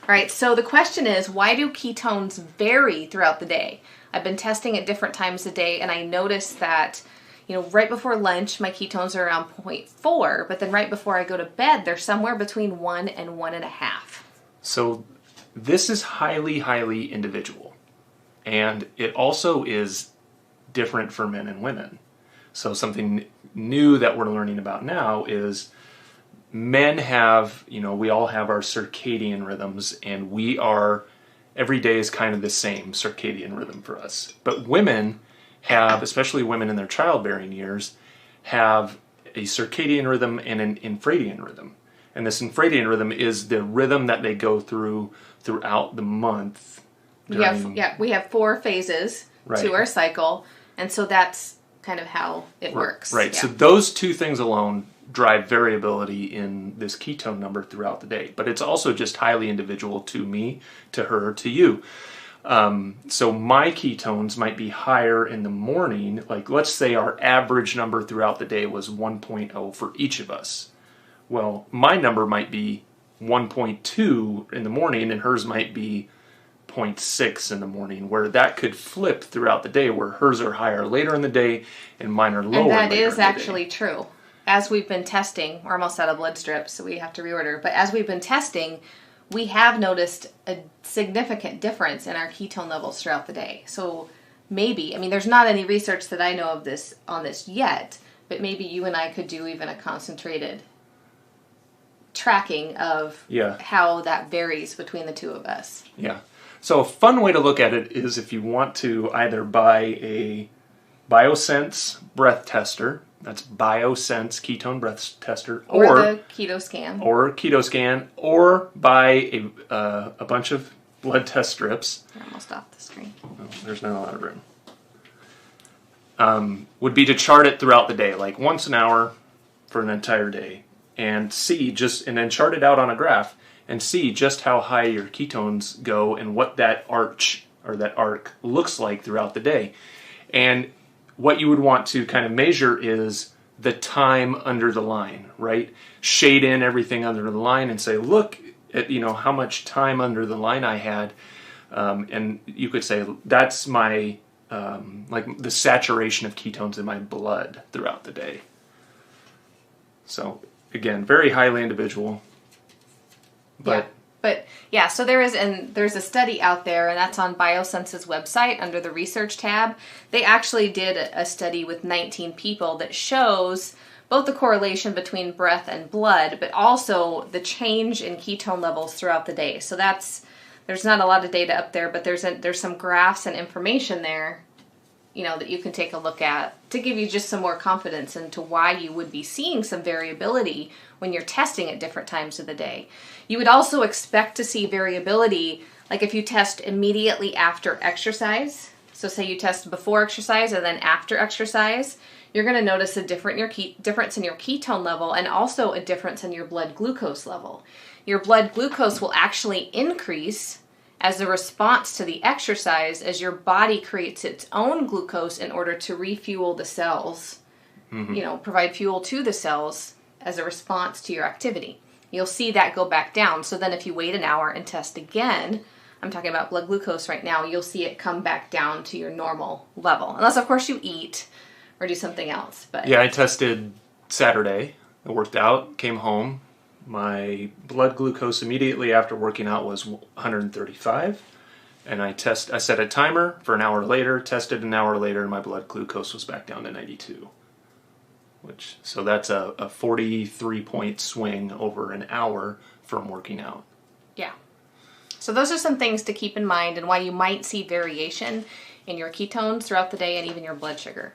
All right, so the question is, why do ketones vary throughout the day? I've been testing at different times of day, and I noticed that, right before lunch, my ketones are around 0.4, but then right before I go to bed, they're somewhere between 1 and 1.5. So this is highly, highly individual. And it also is different for men and women. So something new that we're learning about now is men have, we all have our circadian rhythms, and every day is kind of the same circadian rhythm for us. But women have, especially women in their childbearing years, have a circadian rhythm and an infradian rhythm. And this infradian rhythm is the rhythm that they go throughout the month. We have 4 phases to our cycle, and so that's kind of how it works. Right, so those 2 things alone drive variability in this ketone number throughout the day. But it's also just highly individual to me, to her, to you. So my ketones might be higher in the morning. Like, let's say our average number throughout the day was 1.0 for each of us. Well, my number might be 1.2 in the morning, and hers might be 0.6 in the morning, where that could flip throughout the day, where hers are higher later in the day and mine are lower. And that is actually true. As we've been testing, we're almost out of blood strips, so we have to reorder. But as we've been testing, we have noticed a significant difference in our ketone levels throughout the day. So maybe, there's not any research that I know of on this yet, but maybe you and I could do even a concentrated tracking of how that varies between the 2 of us. Yeah. So a fun way to look at it is if you want to either buy a Biosense breath tester, that's Biosense ketone breath tester, or the Keto Scan, or buy a bunch of blood test strips. You're almost off the screen. Oh, there's not a lot of room. Would be to chart it throughout the day, like once an hour for an entire day, and then chart it out on a graph and see just how high your ketones go and what that arc looks like throughout the day. And what you would want to kind of measure is the time under the line, right? Shade in everything under the line and say, look at, how much time under the line I had. And you could say, that's my, like the saturation of ketones in my blood throughout the day. So again, very highly individual. So there's a study out there, and that's on Biosense's website under the research tab. They actually did a study with 19 people that shows both the correlation between breath and blood, but also the change in ketone levels throughout the day. So there's not a lot of data up there, but there's some graphs and information there, that you can take a look at to give you just some more confidence into why you would be seeing some variability when you're testing at different times of the day. You would also expect to see variability, like if you test immediately after exercise. So say you test before exercise and then after exercise, you're going to notice a difference in your ketone level and also a difference in your blood glucose level. Your blood glucose will actually increase as a response to the exercise as your body creates its own glucose in order to refuel the cells, provide fuel to the cells as a response to your activity. You'll see that go back down. So then if you wait an hour and test again, I'm talking about blood glucose right now, you'll see it come back down to your normal level. Unless, of course, you eat or do something else. But yeah, I tested Saturday. I worked out, came home. My blood glucose immediately after working out was 135. And I set a timer for an hour later, tested an hour later, and my blood glucose was back down to 92. So that's a 43-point swing over an hour from working out. Yeah. So those are some things to keep in mind and why you might see variation in your ketones throughout the day and even your blood sugar.